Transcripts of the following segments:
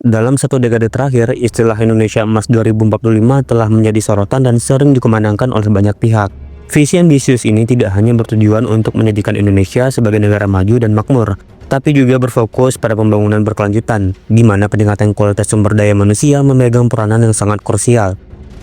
Dalam satu dekade terakhir, istilah Indonesia Emas 2045 telah menjadi sorotan dan sering dikumandangkan oleh banyak pihak. Visi ambisius ini tidak hanya bertujuan untuk menjadikan Indonesia sebagai negara maju dan makmur, tapi juga berfokus pada pembangunan berkelanjutan, di mana peningkatan kualitas sumber daya manusia memegang peranan yang sangat krusial.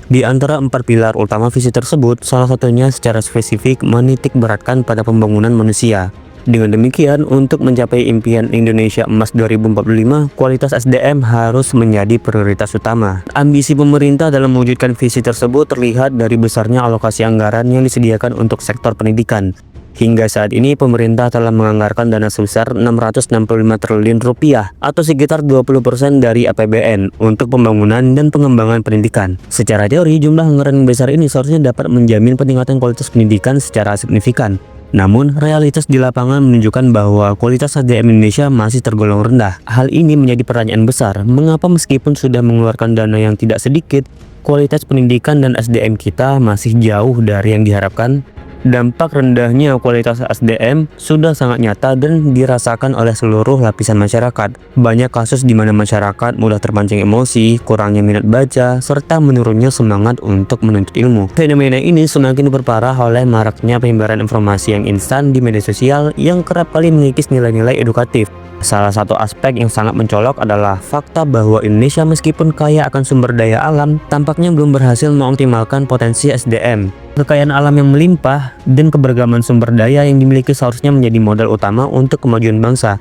Di antara 4 pilar utama visi tersebut, salah satunya secara spesifik menitik beratkan pada pembangunan manusia. Dengan demikian, untuk mencapai impian Indonesia Emas 2045, kualitas SDM harus menjadi prioritas utama. Ambisi pemerintah dalam mewujudkan visi tersebut terlihat dari besarnya alokasi anggaran yang disediakan untuk sektor pendidikan. Hingga saat ini, pemerintah telah menganggarkan dana sebesar 665 triliun rupiah atau sekitar 20% dari APBN untuk pembangunan dan pengembangan pendidikan. Secara teori, jumlah anggaran yang besar ini seharusnya dapat menjamin peningkatan kualitas pendidikan secara signifikan. Namun, realitas di lapangan menunjukkan bahwa kualitas SDM Indonesia masih tergolong rendah. Hal ini menjadi pertanyaan besar, mengapa meskipun sudah mengeluarkan dana yang tidak sedikit, kualitas pendidikan dan SDM kita masih jauh dari yang diharapkan? Dampak rendahnya kualitas SDM sudah sangat nyata dan dirasakan oleh seluruh lapisan masyarakat. Banyak kasus di mana masyarakat mudah terpancing emosi, kurangnya minat baca, serta menurunnya semangat untuk menuntut ilmu. Fenomena ini semakin diperparah oleh maraknya penyebaran informasi yang instan di media sosial yang kerap kali mengikis nilai-nilai edukatif. Salah satu aspek yang sangat mencolok adalah fakta bahwa Indonesia meskipun kaya akan sumber daya alam, tampaknya belum berhasil mengoptimalkan potensi SDM. Kekayaan alam yang melimpah dan keberagaman sumber daya yang dimiliki seharusnya menjadi modal utama untuk kemajuan bangsa.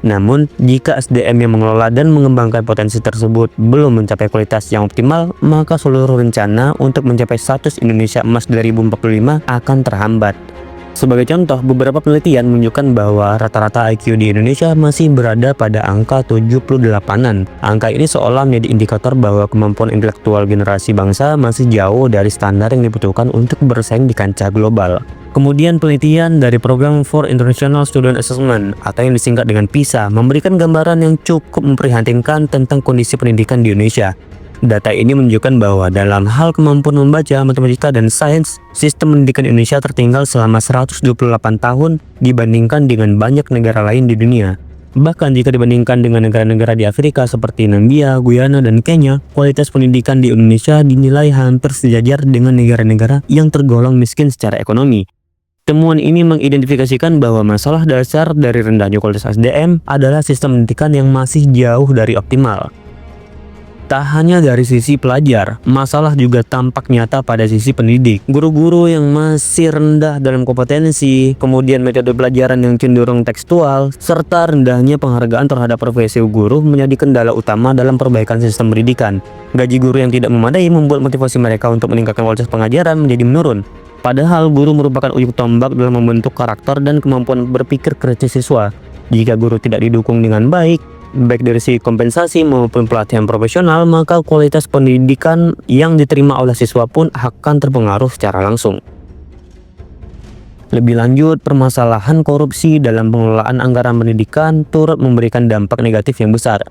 Namun, jika SDM yang mengelola dan mengembangkan potensi tersebut belum mencapai kualitas yang optimal, maka seluruh rencana untuk mencapai status Indonesia Emas 2045 akan terhambat. Sebagai contoh, beberapa penelitian menunjukkan bahwa rata-rata IQ di Indonesia masih berada pada angka 78-an. Angka ini seolah menjadi indikator bahwa kemampuan intelektual generasi bangsa masih jauh dari standar yang dibutuhkan untuk bersaing di kancah global. Kemudian penelitian dari Program for International Student Assessment atau yang disingkat dengan PISA memberikan gambaran yang cukup memprihatinkan tentang kondisi pendidikan di Indonesia. Data ini menunjukkan bahwa dalam hal kemampuan membaca, matematika, dan sains, sistem pendidikan Indonesia tertinggal selama 128 tahun dibandingkan dengan banyak negara lain di dunia. Bahkan jika dibandingkan dengan negara-negara di Afrika seperti Namibia, Guyana, dan Kenya, kualitas pendidikan di Indonesia dinilai hampir sejajar dengan negara-negara yang tergolong miskin secara ekonomi. Temuan ini mengidentifikasikan bahwa masalah dasar dari rendahnya kualitas SDM adalah sistem pendidikan yang masih jauh dari optimal. Tak hanya dari sisi pelajar, masalah juga tampak nyata pada sisi pendidik. Guru-guru yang masih rendah dalam kompetensi, kemudian metode pelajaran yang cenderung tekstual, serta rendahnya penghargaan terhadap profesi guru menjadi kendala utama dalam perbaikan sistem pendidikan. Gaji guru yang tidak memadai membuat motivasi mereka untuk meningkatkan kualitas pengajaran menjadi menurun. Padahal guru merupakan ujung tombak dalam membentuk karakter dan kemampuan berpikir kritis siswa. Jika guru tidak didukung dengan baik dari segi kompensasi maupun pelatihan profesional, maka kualitas pendidikan yang diterima oleh siswa pun akan terpengaruh secara langsung. Lebih lanjut, permasalahan korupsi dalam pengelolaan anggaran pendidikan turut memberikan dampak negatif yang besar.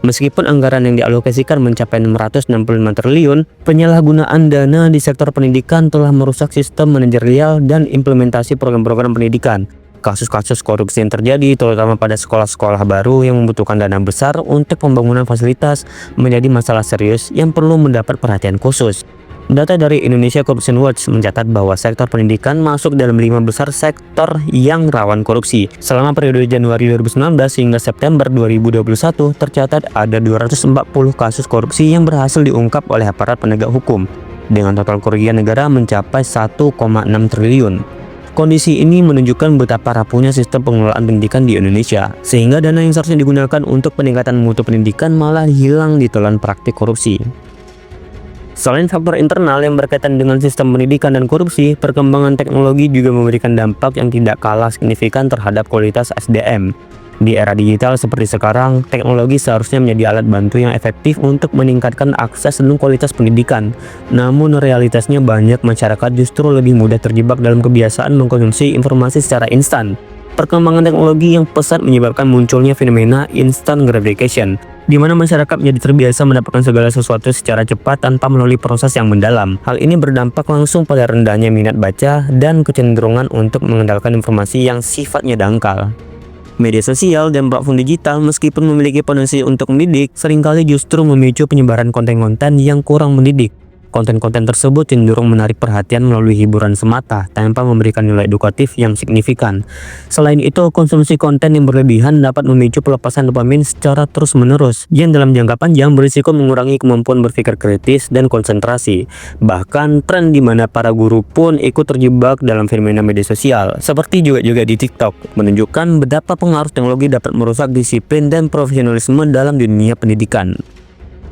Meskipun anggaran yang dialokasikan mencapai 665 triliun, penyalahgunaan dana di sektor pendidikan telah merusak sistem manajerial dan implementasi program-program pendidikan. Kasus-kasus korupsi yang terjadi, terutama pada sekolah-sekolah baru yang membutuhkan dana besar untuk pembangunan fasilitas, menjadi masalah serius yang perlu mendapat perhatian khusus. Data dari Indonesia Corruption Watch mencatat bahwa sektor pendidikan masuk dalam 5 besar sektor yang rawan korupsi. Selama periode Januari 2019 hingga September 2021, tercatat ada 240 kasus korupsi yang berhasil diungkap oleh aparat penegak hukum, dengan total kerugian negara mencapai 1,6 triliun. Kondisi ini menunjukkan betapa rapuhnya sistem pengelolaan pendidikan di Indonesia, sehingga dana yang seharusnya digunakan untuk peningkatan mutu pendidikan malah hilang ditelan praktik korupsi. Selain faktor internal yang berkaitan dengan sistem pendidikan dan korupsi, perkembangan teknologi juga memberikan dampak yang tidak kalah signifikan terhadap kualitas SDM. Di era digital seperti sekarang, teknologi seharusnya menjadi alat bantu yang efektif untuk meningkatkan akses dan kualitas pendidikan. Namun realitasnya banyak masyarakat justru lebih mudah terjebak dalam kebiasaan mengkonsumsi informasi secara instan. Perkembangan teknologi yang pesat menyebabkan munculnya fenomena instant gratification, di mana masyarakat menjadi terbiasa mendapatkan segala sesuatu secara cepat tanpa melalui proses yang mendalam. Hal ini berdampak langsung pada rendahnya minat baca dan kecenderungan untuk mengandalkan informasi yang sifatnya dangkal. Media sosial dan platform digital meskipun memiliki potensi untuk mendidik, seringkali justru memicu penyebaran konten-konten yang kurang mendidik. Konten-konten tersebut cenderung menarik perhatian melalui hiburan semata tanpa memberikan nilai edukatif yang signifikan. Selain itu, konsumsi konten yang berlebihan dapat memicu pelepasan dopamin secara terus-menerus, yang dalam jangka panjang berisiko mengurangi kemampuan berpikir kritis dan konsentrasi. Bahkan, tren di mana para guru pun ikut terjebak dalam fenomena media sosial, seperti juga di TikTok, menunjukkan betapa pengaruh teknologi dapat merusak disiplin dan profesionalisme dalam dunia pendidikan.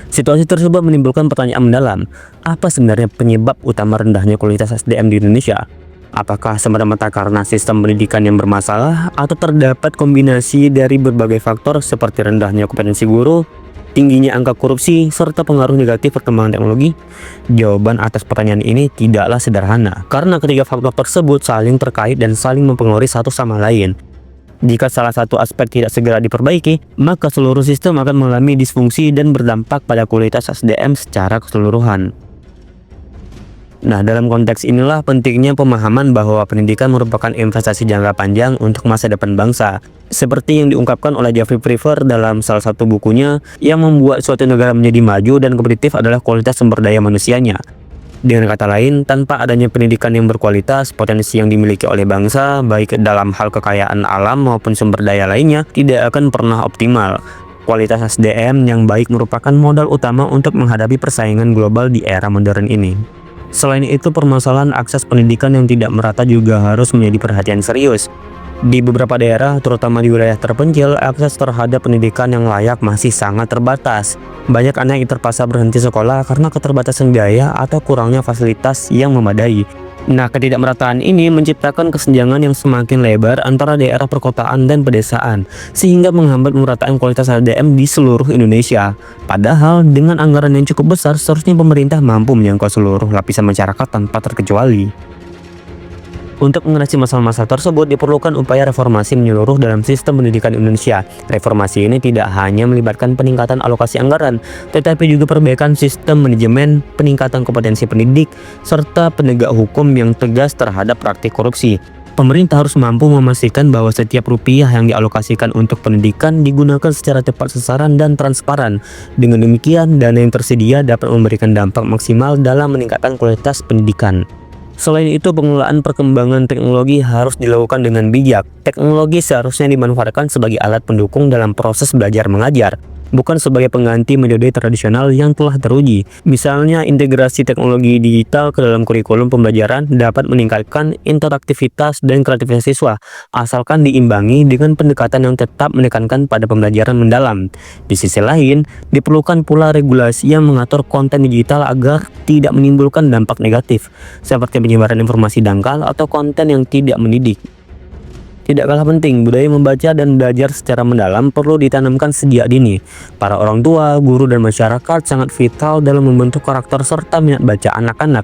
Situasi tersebut menimbulkan pertanyaan mendalam, apa sebenarnya penyebab utama rendahnya kualitas SDM di Indonesia? Apakah semata-mata karena sistem pendidikan yang bermasalah, atau terdapat kombinasi dari berbagai faktor seperti rendahnya kompetensi guru, tingginya angka korupsi, serta pengaruh negatif perkembangan teknologi? Jawaban atas pertanyaan ini tidaklah sederhana, karena ketiga faktor tersebut saling terkait dan saling mempengaruhi satu sama lain. Jika salah satu aspek tidak segera diperbaiki, maka seluruh sistem akan mengalami disfungsi dan berdampak pada kualitas SDM secara keseluruhan. Nah, dalam konteks inilah pentingnya pemahaman bahwa pendidikan merupakan investasi jangka panjang untuk masa depan bangsa. Seperti yang diungkapkan oleh Jeffrey Prever dalam salah satu bukunya, yang membuat suatu negara menjadi maju dan kompetitif adalah kualitas sumber daya manusianya. Dengan kata lain, tanpa adanya pendidikan yang berkualitas, potensi yang dimiliki oleh bangsa, baik dalam hal kekayaan alam maupun sumber daya lainnya, tidak akan pernah optimal. Kualitas SDM yang baik merupakan modal utama untuk menghadapi persaingan global di era modern ini. Selain itu, permasalahan akses pendidikan yang tidak merata juga harus menjadi perhatian serius. Di beberapa daerah, terutama di wilayah terpencil, akses terhadap pendidikan yang layak masih sangat terbatas. Banyak anak yang terpaksa berhenti sekolah karena keterbatasan biaya atau kurangnya fasilitas yang memadai. Nah, ketidakmerataan ini menciptakan kesenjangan yang semakin lebar antara daerah perkotaan dan pedesaan, sehingga menghambat pemerataan kualitas SDM di seluruh Indonesia. Padahal, dengan anggaran yang cukup besar, seharusnya pemerintah mampu menjangkau seluruh lapisan masyarakat tanpa terkecuali. Untuk mengatasi masalah-masalah tersebut, diperlukan upaya reformasi menyeluruh dalam sistem pendidikan Indonesia. Reformasi ini tidak hanya melibatkan peningkatan alokasi anggaran, tetapi juga perbaikan sistem manajemen, peningkatan kompetensi pendidik, serta penegak hukum yang tegas terhadap praktik korupsi. Pemerintah harus mampu memastikan bahwa setiap rupiah yang dialokasikan untuk pendidikan digunakan secara tepat sasaran dan transparan. Dengan demikian, dana yang tersedia dapat memberikan dampak maksimal dalam meningkatkan kualitas pendidikan. Selain itu, pengelolaan perkembangan teknologi harus dilakukan dengan bijak. Teknologi seharusnya dimanfaatkan sebagai alat pendukung dalam proses belajar mengajar, bukan sebagai pengganti metode tradisional yang telah teruji. Misalnya, integrasi teknologi digital ke dalam kurikulum pembelajaran dapat meningkatkan interaktivitas dan kreativitas siswa, asalkan diimbangi dengan pendekatan yang tetap menekankan pada pembelajaran mendalam. Di sisi lain, diperlukan pula regulasi yang mengatur konten digital agar tidak menimbulkan dampak negatif, seperti penyebaran informasi dangkal atau konten yang tidak mendidik. Tidak kalah penting, budaya membaca dan belajar secara mendalam perlu ditanamkan sejak dini. Para orang tua, guru, dan masyarakat sangat vital dalam membentuk karakter serta minat baca anak-anak.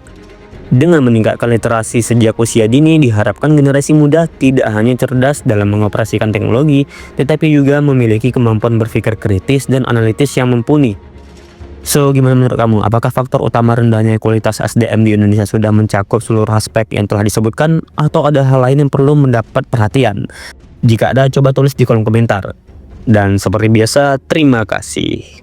Dengan meningkatkan literasi sejak usia dini, diharapkan generasi muda tidak hanya cerdas dalam mengoperasikan teknologi, tetapi juga memiliki kemampuan berpikir kritis dan analitis yang mumpuni. So, gimana menurut kamu? Apakah faktor utama rendahnya kualitas SDM di Indonesia sudah mencakup seluruh aspek yang telah disebutkan, atau ada hal lain yang perlu mendapat perhatian? Jika ada, coba tulis di kolom komentar. Dan seperti biasa, terima kasih.